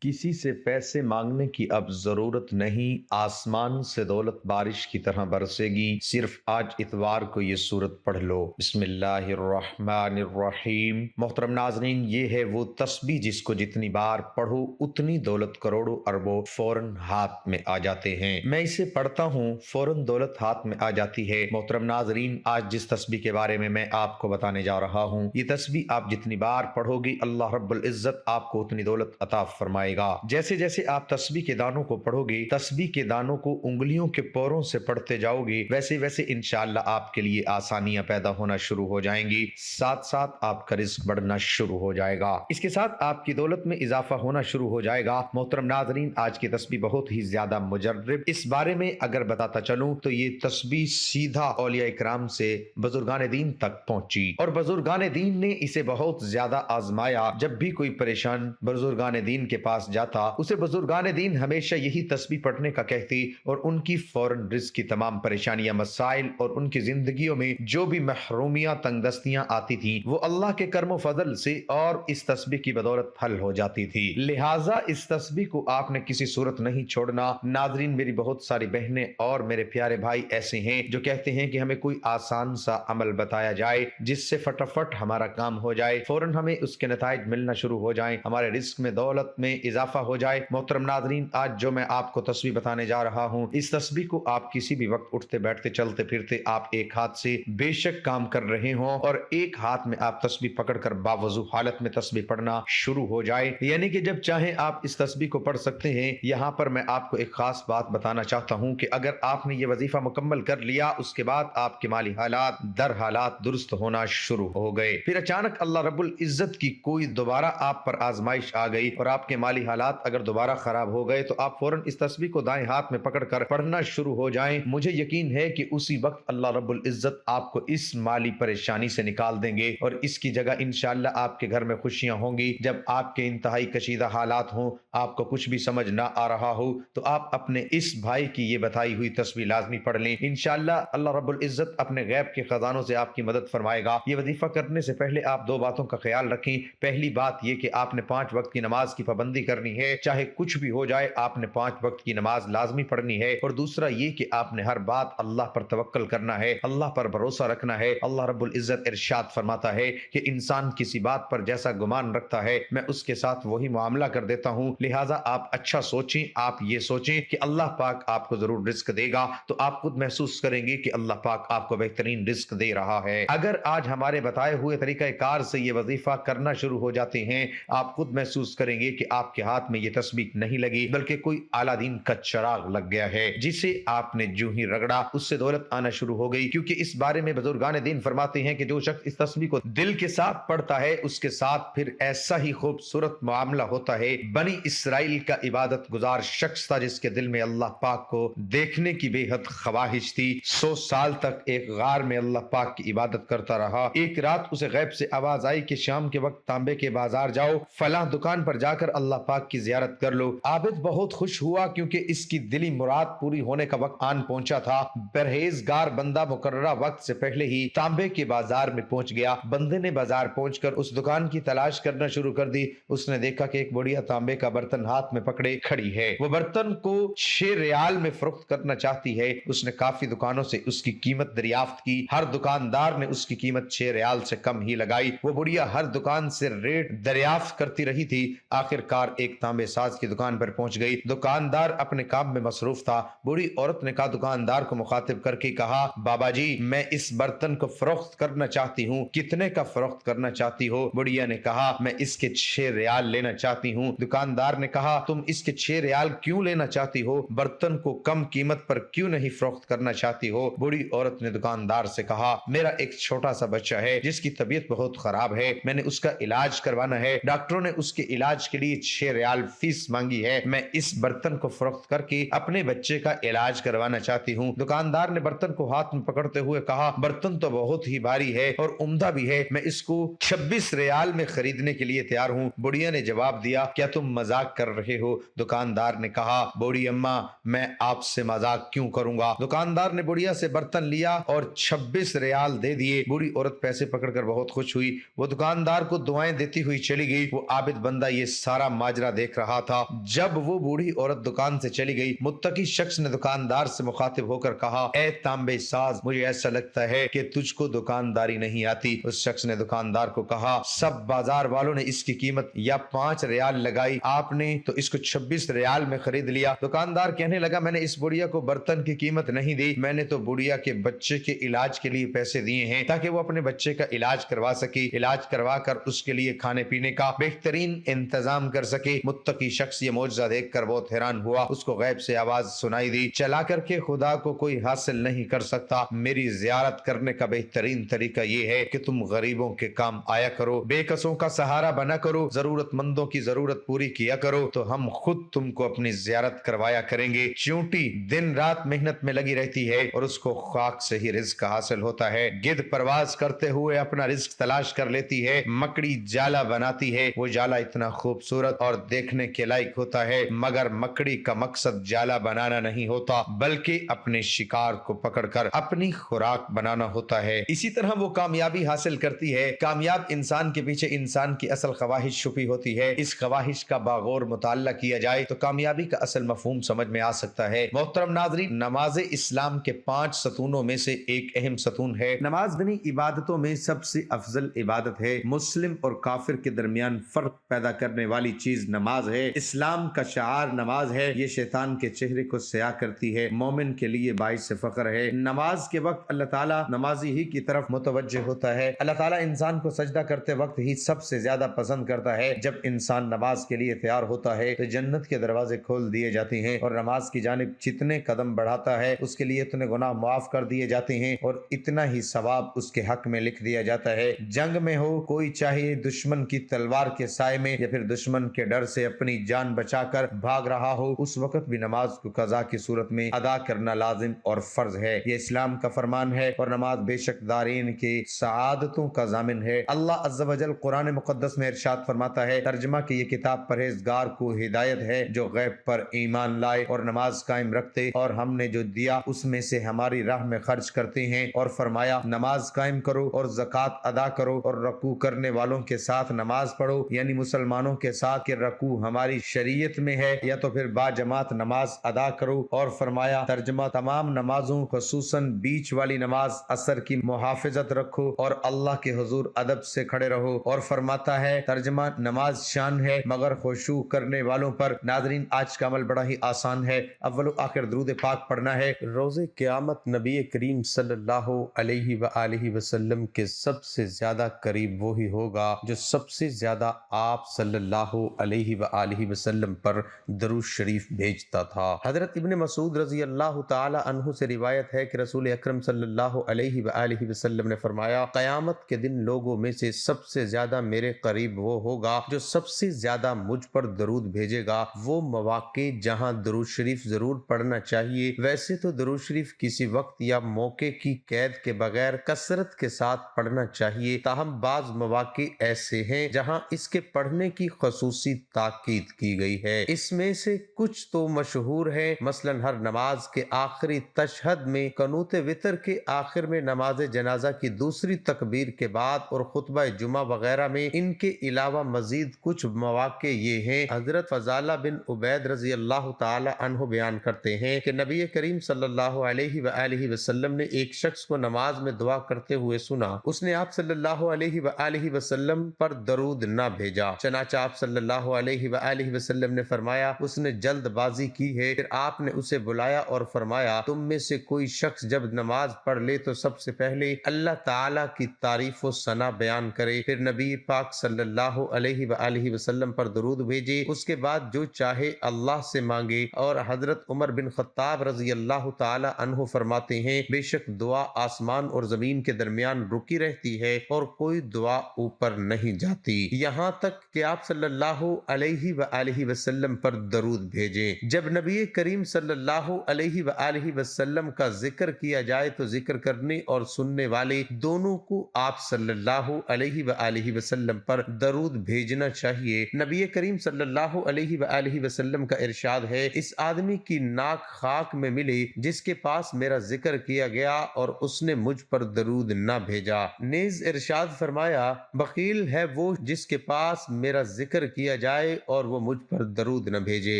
किसी से पैसे मांगने की अब जरूरत नहीं, आसमान से दौलत बारिश की तरह बरसेगी। सिर्फ आज इतवार को ये सूरत पढ़ लो। बिस्मिल्लाहिर्रहमानिर्रहीम। मोहतरम नाजरीन, ये है वो तस्बीह जिसको जितनी बार पढ़ो उतनी दौलत करोड़ों अरबों फौरन हाथ में आ जाते हैं। मैं इसे पढ़ता हूँ, फौरन दौलत हाथ में आ जाती है। मोहतरम नाजरीन, आज जिस तस्बीह के बारे में मैं आपको बताने जा रहा हूँ, ये तस्बीह आप जितनी बार पढ़ोगे अल्लाह रब्बुल इज्जत आपको उतनी दौलत अता फरमाएगा। जैसे जैसे आप तस्बीह के दानों को पढ़ोगे, तस्बीह के दानों को उंगलियों के पोरों से पढ़ते जाओगे, वैसे वैसे इंशाअल्लाह आपके लिए आसानियां पैदा होना शुरू हो जाएंगी। साथ साथ आपका रिस्क बढ़ना शुरू हो जाएगा। इसके साथ आपकी दौलत में इजाफा होना शुरू हो जाएगा। मोहतरम नाज़रीन, आज की तस्बीह बहुत ही ज्यादा मुजर्रब। इस बारे में अगर बताता चलूं तो ये तस्बीह सीधा औलिया इकराम से बुजुर्गान दीन तक पहुंची और बुजुर्गान दीन ने इसे बहुत ज्यादा आजमाया। जब भी कोई परेशान बुजुर्गान दीन के पास जाता, उसे बुजुर्गान दीन हमेशा यही तस्बीह पढ़ने का कहती और उनकी फौरन रिज़्क की तमाम परेशानियां, मसाइल और उनकी जिंदगियों में जो भी महरूमियां, तंगदस्तियां आती थी, वो अल्लाह के कर्म फजल से और इस तस्बीह की बदौलत हल हो जाती थी। लिहाजा इस तस्बीह को आपने किसी सूरत नहीं छोड़ना। नाजरीन, मेरी बहुत सारी बहनें और मेरे प्यारे भाई ऐसे हैं जो कहते हैं कि हमें कोई आसान सा अमल बताया जाए जिससे फटाफट हमारा काम हो जाए, फौरन हमें उसके नताइज मिलना शुरू हो जाए, हमारे रिस्क में, दौलत में इजाफा हो जाए। मोहतरम नाज़रीन, आज जो मैं आपको तस्बीह बताने जा रहा हूँ, इस तस्बीह को आप किसी भी वक्त उठते बैठते चलते फिरते आप एक हाथ से बेशक काम कर रहे हो और एक हाथ में आप तस्बीह पकड़कर बावजू हालत में तस्बीह पढ़ना शुरू हो जाए, यानी कि जब चाहे आप इस तस्बीह को पढ़ सकते हैं। यहाँ पर मैं आपको एक खास बात बताना चाहता हूँ कि अगर आपने ये वजीफा मुकम्मल कर लिया, उसके बाद आपके माली हालात दर हालात दुरुस्त होना शुरू हो गए। फिर अचानक अल्लाह रब्बुल इज्जत की कोई दोबारा आप पर आजमाइश आ गई और आपके माली हालात अगर दोबारा खराब हो गए, तो आप फौरन इस तस्बीह को दाएं हाथ में पकड़कर पढ़ना शुरू हो जाएं। मुझे यकीन है कि उसी वक्त अल्लाह रब्बुल इज्जत आपको इस माली परेशानी से निकाल देंगे और इसकी जगह इंशाअल्लाह आपके घर में खुशियां होंगी। जब आपके इंतहाई कशीदा हालात हों, आपको कुछ भी समझ ना आ रहा हो, तो आप अपने इस भाई की ये बताई हुई तस्बीह लाजमी पढ़ लें। इंशाअल्लाह अल्लाह रब्बुल इज्जत अपने गैब के खजानों से आपकी मदद फरमाएगा। ये वजीफा करने से पहले आप दो बातों का ख्याल रखें। पहली बात यह कि आपने 5 वक्त की नमाज की पाबंदी करनी है, चाहे कुछ भी हो जाए आपने 5 वक्त की नमाज लाजमी पढ़नी है। और दूसरा ये कि आपने हर बात अल्लाह पर तवक्कल करना है, अल्लाह पर भरोसा रखना है। अल्लाह रब्बुल इज्जत इरशाद फरमाता है कि इंसान किसी बात पर जैसा गुमान रखता है, मैं उसके साथ वही मामला कर देता हूँ। लिहाजा आप अच्छा सोचें, आप ये सोचें कि अल्लाह पाक आपको जरूर रिस्क देगा, तो आप खुद महसूस करेंगे कि अल्लाह पाक आपको बेहतरीन रिस्क दे रहा है। अगर आज हमारे बताए हुए तरीका कार से ये वजीफा करना शुरू हो जाते हैं, आप खुद महसूस करेंगे कि आपके हाथ में ये तस्बीह नहीं लगी, बल्कि कोई अलादीन का चिराग लग गया है, जिसे आपने जो ही रगड़ा उससे दौलत आना शुरू हो गई। क्योंकि इस बारे में बुजुर्गान दीन फरमाते हैं कि जो शख्स इस तस्बीह को दिल के साथ पढ़ता है, उसके साथ फिर ऐसा ही खूबसूरत मामला होता है। बनी इसराइल का इबादत गुजार शख्स था जिसके दिल में अल्लाह पाक को देखने की बेहद ख्वाहिश थी। 100 साल तक एक गार में अल्लाह पाक की इबादत करता रहा। एक रात उसे गैब से आवाज आई कि शाम के वक्त तांबे के बाजार जाओ, फलां दुकान पर जाकर अल्लाह पाक की जियारत कर लो। आबिद बहुत खुश हुआ क्योंकि इसकी दिली मुराद पूरी होने का वक्त आन पहुंचा था। परहेजगार बंदा मुकर्ररा वक्त से पहले ही तांबे के बाजार में पहुंच गया। बंदे ने बाजार पहुंचकर उस दुकान की तलाश करना शुरू कर दी। उसने देखा कि एक बुढ़िया तांबे का बर्तन हाथ में पकड़े खड़ी है। वो बर्तन को 6 रियाल में फरोख्त करना चाहती है। उसने काफी दुकानों से उसकी कीमत दरियाफ्त की, हर दुकानदार ने उसकी कीमत 6 रियाल से कम ही लगाई। वो बुढ़िया हर दुकान से रेट दरियाफ्त करती रही थी। आखिरकार एक तांबे साज की दुकान पर पहुंच गई। दुकानदार अपने काम में मसरूफ था। बूढ़ी औरत ने कहा, दुकानदार को मुखातिब करके कहा, बाबा जी मैं इस बर्तन को फरोख्त करना चाहती हूँ, कितने का फरोख्त करना चाहती हो? बुढ़िया ने कहा, मैं इसके 6 रियाल लेना चाहती हूँ। दुकानदार ने कहा, तुम इसके 6 रियाल क्यों लेना चाहती हो? बर्तन को कम कीमत पर क्यों नहीं फरोख्त करना चाहती हो? बूढ़ी औरत ने दुकानदार से कहा, मेरा एक छोटा सा बच्चा है जिसकी तबीयत बहुत खराब है, मैंने उसका इलाज करवाना है। डॉक्टरों ने उसके इलाज के लिए 6 रियाल फीस मांगी है। मैं इस बर्तन को फरोख्त करके अपने बच्चे का इलाज करवाना चाहती हूँ। दुकानदार ने बर्तन को हाथ में पकड़ते हुए कहा, बर्तन तो बहुत ही भारी है और उम्दा भी है, मैं इसको 26 रियाल में खरीदने के लिए तैयार हूँ। बुढ़िया ने जवाब दिया, क्या तुम मजाक कर रहे हो? दुकानदार ने कहा, बूढ़ी अम्मा मैं आपसे मजाक क्यों करूंगा? दुकानदार ने बुढ़िया से बर्तन लिया और 26 रियाल दे दिए। बूढ़ी औरत पैसे पकड़कर बहुत खुश हुई। वो दुकानदार को दुआएं देती हुई चली गई। वो आबिद बंदा ये सारा माजरा देख रहा था। जब वो बूढ़ी औरत दुकान से चली गई, मुत्तकी शख्स ने दुकानदार से मुखातिब होकर कहा, ए तांबे साज, मुझे ऐसा लगता है कि तुझको दुकानदारी नहीं आती। उस शख्स ने दुकानदार को कहा, सब बाजार वालों ने इसकी कीमत या 5 रियाल लगाई, आपने तो इसको 26 रियाल में खरीद लिया। दुकानदार कहने लगा, मैंने इस बुढ़िया को बर्तन की कीमत नहीं दी, मैंने तो बुढ़िया के बच्चे के इलाज के लिए पैसे दिए हैं ताकि वो अपने बच्चे का इलाज करवा सके, इलाज करवा कर उसके लिए खाने पीने का बेहतरीन इंतजाम कर सके। मुत्तकी शख्स ये मौजज़ा देखकर बहुत हैरान हुआ। उसको गैब से आवाज सुनाई दी, चला करके खुदा को कोई हासिल नहीं कर सकता। मेरी जियारत करने का बेहतरीन तरीका ये है कि तुम गरीबों के काम आया करो, बेकसों का सहारा बना करो, जरूरतमंदों की जरूरत पूरी किया करो, तो हम खुद तुमको अपनी जियारत करवाया करेंगे। चींटी दिन रात मेहनत में लगी रहती है और उसको खाक से ही रिज्क हासिल होता है। गिद्ध परवाज करते हुए अपना रिज्क तलाश कर लेती है। मकड़ी जाला बनाती है, वो जाला इतना खूबसूरत और देखने के लायक होता है, मगर मकड़ी का मकसद जाला बनाना नहीं होता, बल्कि अपने शिकार को पकड़कर अपनी खुराक बनाना होता है। इसी तरह वो कामयाबी हासिल करती है। कामयाब इंसान के पीछे इंसान की असल ख्वाहिश छुपी होती है। इस ख्वाहिश का बागौर मुताल्ला किया जाए तो कामयाबी का असल मफहूम समझ में आ सकता है। मोहतरम नाज़रीन, नमाज इस्लाम के 5 सतूनों में से एक अहम सतून है। नमाज दीनी इबादतों में सबसे अफजल इबादत है। मुस्लिम और काफिर के दरमियान फर्क पैदा करने वाली चीज नमाज है। इस्लाम का शार नमाज है। ये शैतान के चेहरे को स्याह करती है, मोमिन के लिए बाइस फख्र है। नमाज के वक्त अल्लाह ताला नमाजी ही की तरफ मुतवज्जे होता है। अल्लाह ताला इंसान को सजदा करते वक्त ही सबसे ज्यादा पसंद करता है। जब इंसान नमाज के लिए तैयार होता है तो जन्नत के दरवाजे खोल दिए जाते हैं और नमाज की जानिब जितने कदम बढ़ाता है उसके लिए इतने गुनाह माफ कर दिए जाते हैं और इतना ही सवाब उसके हक में लिख दिया जाता है। जंग में हो, कोई चाहे दुश्मन की तलवार के साए में या फिर दुश्मन के डर से अपनी जान बचाकर भाग रहा हो, उस वक्त भी नमाज को कज़ा की सूरत में अदा करना लाजिम और फर्ज है। ये इस्लाम का फरमान है और नमाज बेशक दारीन के सआदतों का जामिन है। अल्लाह अज़्ज़ा वजल कुरान मुक़द्दस में इरशाद फरमाता है, तर्जुमा की ये किताब परहेजगार को हिदायत है जो गैब पर ईमान लाए और नमाज कायम रखते और हमने जो दिया उसमें से हमारी राह में खर्च करते हैं। और फरमाया, नमाज कायम करो और ज़कात अदा करो और रकू करने वालों के साथ नमाज पढ़ो, यानी मुसलमानों के साथ कि रकू हमारी शरीयत में है, या तो फिर बाजमात नमाज अदा करो। और फरमाया, तर्जुमा, तमाम नमाजों खुसूसन बीच वाली नमाज असर की मुहाफिजत रखो और अल्लाह के हुजूर अदब से खड़े रहो। और फरमाता है, तर्जुमा, नमाज शान है मगर खुशू करने वालों पर। नाज़रीन, आज का अमल बड़ा ही आसान है। अव्वल आखिर दुरूद पाक पढ़ना है। रोज़े क़यामत नबी करीम सल्लल्लाहु अलैहि व आलिहि वसल्लम के सबसे ज्यादा करीब वो ही होगा जो सबसे ज्यादा आप सल्लल्लाहु अलैहि व आलिहि वसल्लम पर दरूद शरीफ भेजता था। हजरत इब्ने मसूद रजी अल्लाह ताला अन्हु से रिवायत है कि रसूल अकरम सल्लल्लाहु अलैहि व आलिहि वसल्लम ने फरमाया, क़यामत के दिन लोगों में से सबसे ज्यादा मेरे करीब वो होगा जो सबसे ज्यादा मुझ पर दरूद भेजेगा। वो मौके जहाँ दरूद शरीफ जरूर पढ़ना चाहिए, वैसे तो दरूद शरीफ किसी वक्त या मौके की कैद के बगैर कसरत के साथ पढ़ना चाहिए, ताहम बाज मौके ऐसे हैं जहां इसके पढ़ने की खसूसी ताकीद की गई है। इसमें से कुछ तो मशहूर है, मसलन हर नमाज के आखिरी तशहद में, कनूत वितर के आखिर में, नमाज जनाजा की दूसरी तकबीर के बाद और खुतबा जुमा वगैरह में। इनके अलावा मजीद कुछ मौके ये हैं। हजरत फजाला बिन उबैद रजी अल्लाह ताला अन्हु बयान करते हैं कि नबी करीम सल्लल्लाहु अलैहि व आलिहि वसल्लम ने एक शख्स को नमाज में दुआ करते हुए सुना। उसने आप सल्लल्लाहु अलैहि व आलिहि वसल्लम पर दरूद न भेजा। चनाचा आप सल्लल्लाहु अलैहि व आलिहि वसल्लम ने फरमाया, उसने जल्दबाजी की है। फिर आपने उसे बुलाया और फरमाया, तुम में से कोई शख्स जब नमाज पढ़ ले तो सबसे पहले अल्लाह ताला की तारीफ व सना बयान करे, फिर नबी पाक सल्लल्लाहु अलैहि व आलिहि वसल्लम पर दरूद भेजे, उसके बाद जो चाहे अल्लाह से मांगे। और हजरत उमर बिन खत्ताब रजी अल्लाह ताला अन्हु फरमाते हैं, बेशक दुआ आसमान और जमीन के दरमियान रुकी रहती है और कोई दुआ ऊपर नहीं जाती यहाँ तक कि आप सल्लल्लाहु अलैहि व आलिहि वसल्लम पर दरूद भेजें। जब नबी करीम सल्लल्लाहु अलैहि व आलिहि वसल्लम का जिक्र किया जाए तो जिक्र करने और सुनने वाले दोनों को आप सल्लल्लाहु अलैहि व आलिहि वसल्लम पर दरूद भेजना चाहिए। नबी करीम सल्लल्लाहु अलैहि व आलिहि वसल्लम का इरशाद है, इस आदमी की नाक खाक में मिले जिसके पास मेरा जिक्र किया गया और उसने मुझ पर दरूद न भेजा। नेज इरशाद फरमाया, बकील है वो जिसके पास मेरा जिक्र किया جائے اور وہ مجھ پر درود نہ بھیجے۔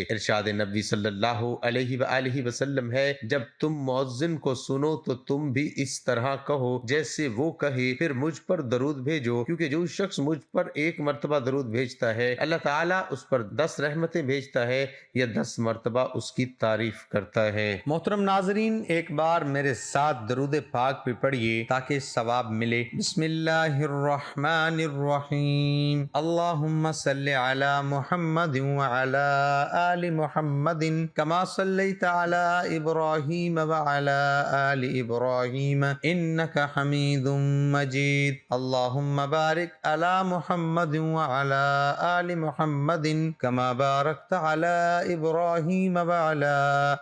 ارشاد نبی صلی اللہ علیہ وآلہ وسلم ہے، جب تم مؤذن کو سنو تو تم بھی اس طرح کہو جیسے وہ کہے، پھر مجھ پر درود بھیجو، کیونکہ جو شخص مجھ پر ایک مرتبہ درود بھیجتا ہے اللہ تعالیٰ اس پر 10 رحمتیں بھیجتا ہے یا 10 مرتبہ اس کی تعریف کرتا ہے۔ محترم ناظرین، ایک بار میرے ساتھ درود پاک بھی پڑھیے تاکہ ثواب ملے۔ بسم اللہ الرحمن الرحیم، اللہم صلی علی محمد وعلی آل محمد کما صلیت علی ابراہیم وعلی آل ابراہیم انک حمید مجید، اللہم بارک علی محمد وعلی آل محمد کما بارکت علی ابراہیم وعلی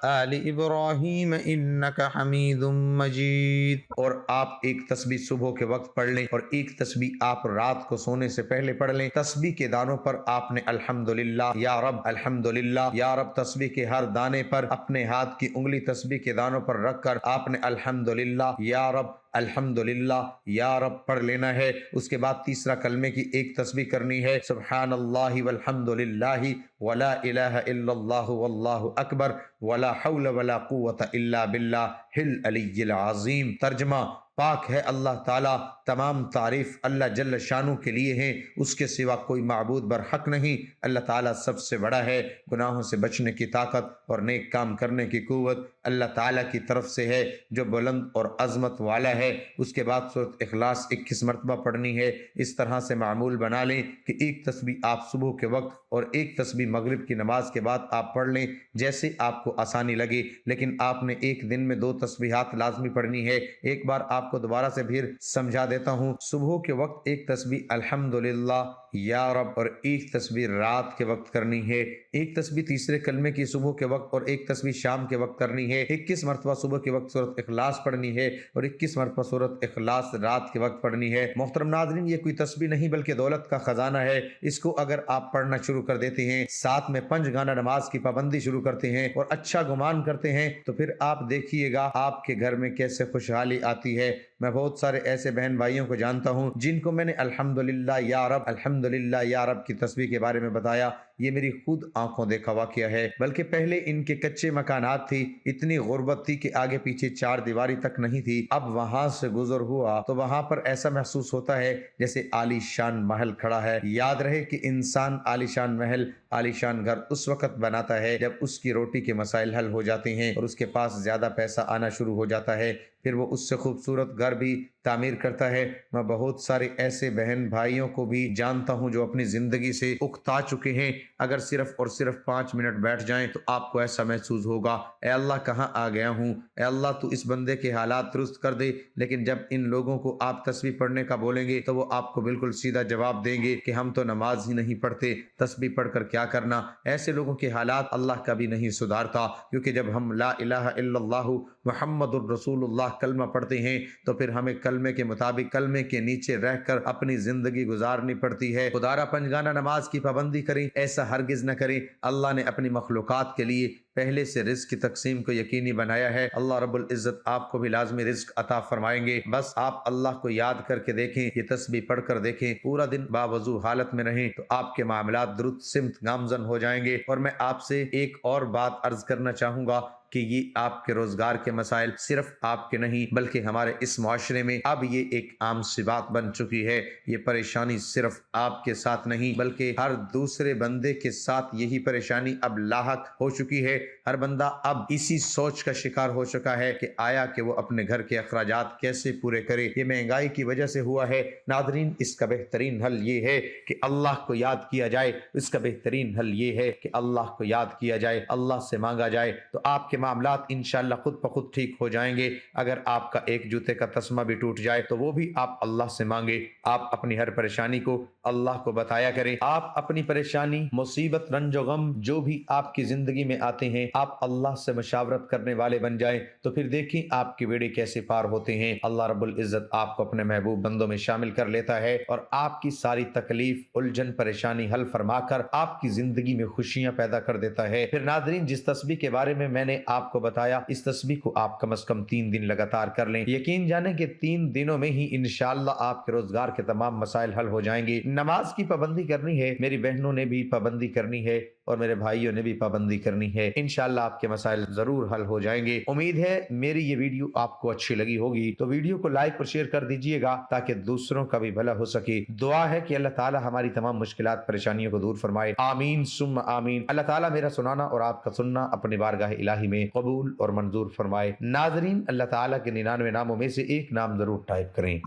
آل ابراہیم انک حمید مجید۔ اور آپ ایک تسبیح صبح کے وقت پڑھ لیں اور ایک تسبیح آپ رات کو سونے سے پہلے پڑھ لیں۔ تسبیح کے دانوں پر آپ نے الحمدللہ یا رب، الحمدللہ یا رب، تسبیح کے ہر دانے پر اپنے ہاتھ کی انگلی تسبیح کے دانوں پر رکھ کر آپ نے الحمدللہ یا رب، الحمدللہ یا رب پڑھ لینا ہے۔ اس کے بعد تیسرا کلمے کی ایک تسبیح کرنی ہے، سبحان اللہ والحمدللہ ولا الہ الا اللہ واللہ اکبر ولا حول ولا قوت الا باللہ العلی العظیم۔ ترجمہ: پاک ہے اللہ تعالیٰ، تمام تعریف اللہ جل شانہ کے لیے ہیں، اس کے سوا کوئی معبود برحق نہیں۔ اللہ تعالیٰ سب سے بڑا ہے، گناہوں سے بچنے کی طاقت اور نیک کام کرنے کی قوت اللہ تعالیٰ کی طرف سے ہے جو بلند اور عظمت والا ہے۔ اس کے بعد سورۃ اخلاص 21 مرتبہ پڑھنی ہے۔ اس طرح سے معمول بنا لیں کہ ایک تسبیح آپ صبح کے وقت اور ایک تسبیح مغرب کی نماز کے بعد آپ پڑھ لیں، جیسے آپ کو آسانی لگے، لیکن آپ نے ایک دن میں 2 تسبیحات لازمی پڑھنی ہے۔ ایک بار آپ کو دوبارہ سے پھر سمجھا دیتا ہوں۔ صبح کے وقت ایک تسبیح الحمدللہ یا رب اور ایک تسبیح رات کے وقت کرنی ہے، ایک تسبیح تیسرے کلمے کی صبح کے وقت اور ایک تسبیح شام کے وقت کرنی ہے، 21 مرتبہ صبح کے وقت سورۃ اخلاص پڑھنی ہے اور 21 مرتبہ سورۃ اخلاص رات کے وقت پڑھنی ہے۔ محترم ناظرین، یہ کوئی تسبیح نہیں بلکہ دولت کا خزانہ ہے۔ اس کو اگر آپ پڑھنا شروع کر دیتے ہیں، ساتھ میں 5 گانا نماز کی پابندی شروع کرتے ہیں اور اچھا گمان کرتے ہیں، تو پھر آپ دیکھیے گا آپ کے گھر میں کیسے خوشحالی آتی ہے۔ میں بہت سارے ایسے بہن بھائیوں کو جانتا ہوں جن کو میں نے الحمدللہ یا رب، الحمدللہ یا رب کی تسبیح کے بارے میں بتایا، یہ میری خود آنکھوں دیکھا واقعہ ہے۔ بلکہ پہلے ان کے کچے مکانات تھی، اتنی غربت تھی کہ آگے پیچھے 4 دیواری تک نہیں تھی۔ اب وہاں سے گزر ہوا تو وہاں پر ایسا محسوس ہوتا ہے جیسے عالی شان محل کھڑا ہے۔ یاد رہے کہ انسان عالی شان محل، عالی شان گھر اس وقت بناتا ہے جب اس کی روٹی کے مسائل حل ہو جاتے ہیں اور اس کے پاس زیادہ پیسہ آنا شروع ہو جاتا ہے، پھر وہ اس سے خوبصورت گھر بھی تعمیر کرتا ہے۔ میں بہت سارے ایسے بہن بھائیوں کو بھی جانتا ہوں جو اپنی زندگی سے اکتا چکے ہیں۔ اگر صرف اور صرف 5 منٹ بیٹھ جائیں تو آپ کو ایسا محسوس ہوگا، اے اللہ کہاں آ گیا ہوں، اے اللہ تو اس بندے کے حالات درست کر دے۔ لیکن جب ان لوگوں کو آپ تسبیح پڑھنے کا بولیں گے تو وہ آپ کو بالکل سیدھا جواب دیں گے کہ ہم تو نماز ہی نہیں پڑھتے، تسبیح پڑھ کر کیا کرنا۔ ایسے لوگوں کے حالات اللہ کبھی نہیں سدھارتا، کیونکہ جب ہم لا الہ الا اللہ محمد الرسول اللہ کلمہ پڑھتے ہیں تو پھر ہمیں کلمے کے مطابق کلمے کے نیچے رہ کر اپنی زندگی گزارنی پڑتی ہے۔ خدارا 5 گانا نماز کی پابندی کریں، ایسا ہرگز نہ کریں۔ اللہ نے اپنی مخلوقات کے لیے پہلے سے رزق کی تقسیم کو یقینی بنایا ہے۔ اللہ رب العزت آپ کو بھی لازمی رزق عطا فرمائیں گے۔ بس آپ اللہ کو یاد کر کے دیکھیں، یہ تسبیح پڑھ کر دیکھیں، پورا دن باوضو حالت میں رہیں تو آپ کے معاملات درست سمت گامزن ہو جائیں گے۔ اور میں آپ سے ایک اور بات عرض کرنا چاہوں گا کہ یہ آپ کے روزگار کے مسائل صرف آپ کے نہیں بلکہ ہمارے اس معاشرے میں اب یہ ایک عام سی بات بن چکی ہے۔ یہ پریشانی صرف آپ کے ساتھ نہیں بلکہ ہر دوسرے بندے کے ساتھ یہی پریشانی اب لاحق ہو چکی ہے۔ ہر بندہ اب اسی سوچ کا شکار ہو چکا ہے کہ آیا کہ وہ اپنے گھر کے اخراجات کیسے پورے کرے۔ یہ مہنگائی کی وجہ سے ہوا ہے۔ ناظرین، اس کا بہترین حل یہ ہے کہ اللہ کو یاد کیا جائے، اس کا بہترین حل یہ ہے کہ اللہ کو یاد کیا جائے، اللہ سے مانگا جائے تو آپ کے معاملات انشاءاللہ خود بخود ٹھیک ہو جائیں گے۔ اگر آپ کا ایک جوتے کا تسمہ بھی ٹوٹ جائے تو وہ بھی آپ اللہ سے مانگے۔ آپ اپنی ہر پریشانی کو اللہ کو بتایا کریں۔ آپ اپنی پریشانی، مصیبت، رنج و غم جو بھی آپ کی زندگی میں آتے हैं, आप अल्लाह से मशावरत करने वाले बन जाएं तो फिर देखें आपके बेड़े कैसे पार होते हैं। अल्लाह रब्बुल इज्जत आपको अपने महबूब बंदों में शामिल कर लेता है और आपकी सारी तकलीफ, उलझन, परेशानी हल फरमाकर आपकी जिंदगी में खुशियां पैदा कर देता है। फिर नाज़रीन, जिस तस्बीह के बारे में मैंने आपको बताया, इस तस्बीह को आप कम से कम 3 दिन लगातार कर लें। यकीन जाने कि 3 दिनों में ही इंशाअल्लाह आपके रोजगार के तमाम मसाइल हल हो जाएंगे। नमाज की पाबंदी करनी है, मेरी बहनों ने भी पाबंदी करनी है और मेरे भाइयों ने भी पाबंदी करनी है। इंशाअल्लाह आपके मसाइल जरूर हल हो जाएंगे। उम्मीद है मेरी ये वीडियो आपको अच्छी लगी होगी, तो वीडियो को लाइक और शेयर कर दीजिएगा ताकि दूसरों का भी भला हो सके। दुआ है कि अल्लाह ताला हमारी तमाम मुश्किलात, परेशानियों को दूर फरमाए। आमीन सुम्मा आमीन। अल्लाह ताला मेरा सुनाना और आपका सुनना अपनी बारगाह इलाही में कबूल और मंजूर फरमाए। नाजरीन, अल्लाह ताला के 99 नामों में से एक नाम जरूर टाइप करें।